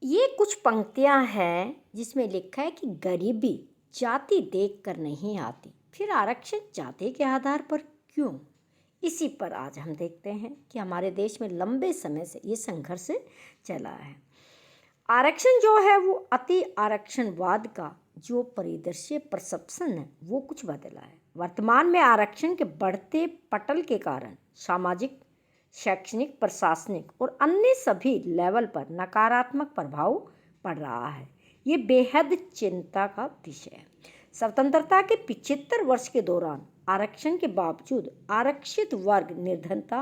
ये कुछ पंक्तियाँ हैं जिसमें लिखा है कि गरीबी जाति देखकर नहीं आती, फिर आरक्षण जाति के आधार पर क्यों? इसी पर आज हम देखते हैं कि हमारे देश में लंबे समय से ये संघर्ष चला है। आरक्षण जो है वो अति आरक्षणवाद का जो परिदृश्य परसेप्शन है वो कुछ बदला है। वर्तमान में आरक्षण के बढ़ते पटल के कारण सामाजिक, शैक्षणिक, प्रशासनिक और अन्य सभी लेवल पर नकारात्मक प्रभाव पड़ रहा है। ये बेहद चिंता का विषय है। स्वतंत्रता के 75 वर्ष के दौरान आरक्षण के बावजूद आरक्षित वर्ग निर्धनता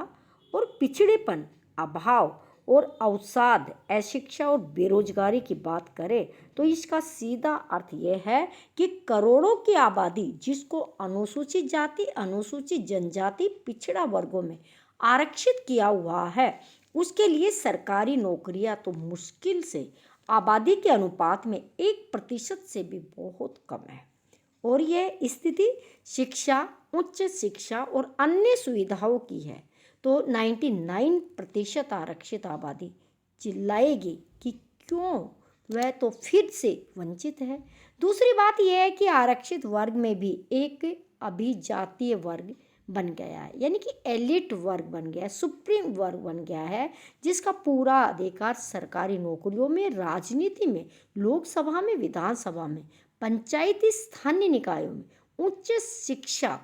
और पिछड़ेपन, अभाव और अवसाद, अशिक्षा और बेरोजगारी की बात करें तो इसका सीधा अर्थ यह है कि करोड़ों की आबादी जिसको अनुसूचित जाति, अनुसूचित जनजाति, पिछड़ा वर्गों में आरक्षित किया हुआ है, उसके लिए सरकारी नौकरियां तो मुश्किल से आबादी के अनुपात में 1% से भी बहुत कम है। और यह स्थिति शिक्षा, उच्च शिक्षा और अन्य सुविधाओं की है तो 99% आरक्षित आबादी चिल्लाएगी कि क्यों वह तो फिर से वंचित है। दूसरी बात यह है कि आरक्षित वर्ग में भी एक अभिजातीय वर्ग बन गया है, यानी कि एलिट वर्ग बन गया है, सुप्रीम वर्ग बन गया है, जिसका पूरा अधिकार सरकारी नौकरियों में, राजनीति में, लोकसभा में, विधानसभा में, पंचायती स्थानीय निकायों में, उच्च शिक्षा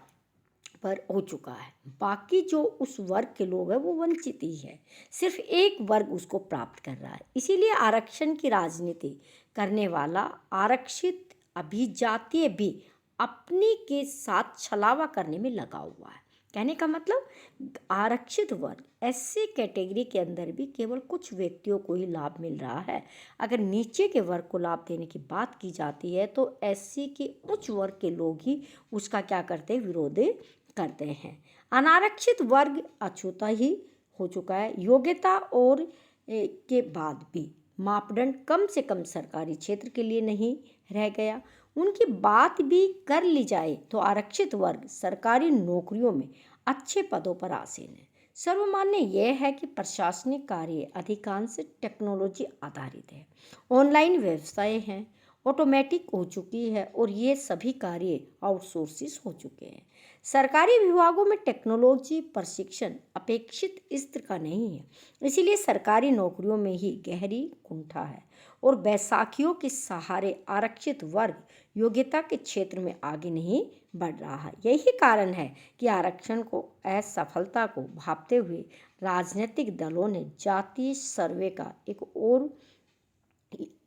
पर हो चुका है। बाकी जो उस वर्ग के लोग हैं वो वंचित ही है, सिर्फ एक वर्ग उसको प्राप्त कर रहा है। इसीलिए आरक्षण की राजनीति करने वाला आरक्षित अभिजातीय भी अपने के साथ छलावा करने में लगा हुआ है। कहने का मतलब आरक्षित वर्ग ऐसे कैटेगरी के अंदर भी केवल कुछ व्यक्तियों को ही लाभ मिल रहा है। अगर नीचे के वर्ग को लाभ देने की बात की जाती है तो एससी के उच्च वर्ग के लोग ही उसका क्या करते हैं, विरोध करते हैं। अनारक्षित वर्ग अछूता ही हो चुका है। योग्यता और के बाद भी मापदंड कम से कम सरकारी क्षेत्र के लिए नहीं रह गया। उनकी बात भी कर ली जाए तो आरक्षित वर्ग सरकारी नौकरियों में अच्छे पदों पर आसीन है। सर्वमान्य यह है कि प्रशासनिक कार्य अधिकांश टेक्नोलॉजी आधारित है, ऑनलाइन व्यवस्थाएं हैं, ऑटोमेटिक हो चुकी है और ये सभी कार्य आउटसोर्सिस हो चुके हैं। सरकारी विभागों में टेक्नोलॉजी प्रशिक्षण अपेक्षित स्तर का नहीं है, इसीलिए सरकारी नौकरियों में ही गहरी कुंठा है और बैसाखियों के सहारे आरक्षित वर्ग योग्यता के क्षेत्र में आगे नहीं बढ़ रहा है। यही कारण है कि आरक्षण को असफलता को भांपते हुए राजनीतिक दलों ने जातीय सर्वे का एक और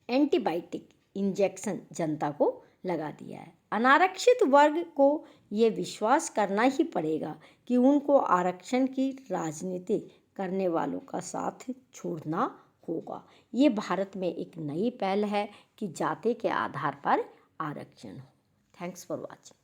एंटीबायोटिक इंजेक्शन जनता को लगा दिया है। अनारक्षित वर्ग को ये विश्वास करना ही पड़ेगा कि उनको आरक्षण की राजनीति करने वालों का साथ छोड़ना होगा। ये भारत में एक नई पहल है कि जाति के आधार पर आरक्षण हो। Thanks for watching.